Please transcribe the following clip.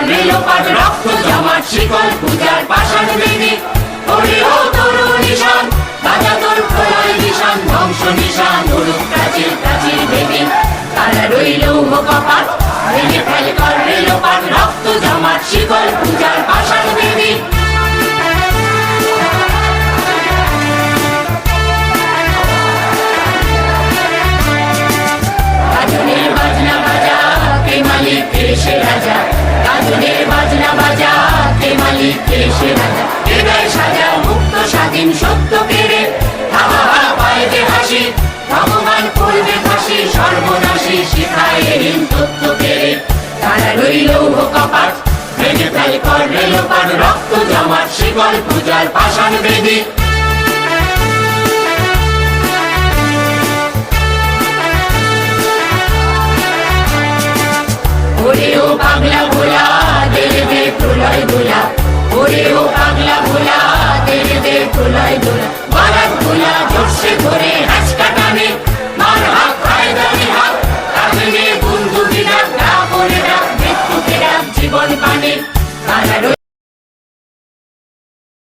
রেলোপাট রক্ত জমাট শিকল পূজার পাষাণ বেদি। ওরে ও তরু নিশান বাজা তোর প্রলয় নিশান ধ্বংস নিশান উড়ুক প্রাচীর প্রাচীর বেদি। তারা রইল কপাট ভেঙে ফেল কর রেলোপাট রক্ত জমাট শিকল পূজার পাষাণ বেদি। গাজনের বাজনা বাজা কে মালিক কে সে রাজা। গাজনের বাজনা বাজা কে মালিক কে সে রাজা। হৃদয় সাজা মুক্ত স্বাধীন সত্য কেড়ে হাওয়া পায় যে হাসি। ভগবান করবে ফাঁসি সর্বনাশী শিখায় এরিন তত্ত্ব কেড়ে। তারা রইল কপাট ভেঙে ফেল কর রেলোপাট রক্ত জমাট শিকল পূজার পাষাণ বেদি। ওরে ও পাগলা ভোলা দে দে প্রলয় দোলা। ওরে ও পাগলা ভোলা দে দে প্রলয় দোলা। বারাত ভোলা জোরসে ধরে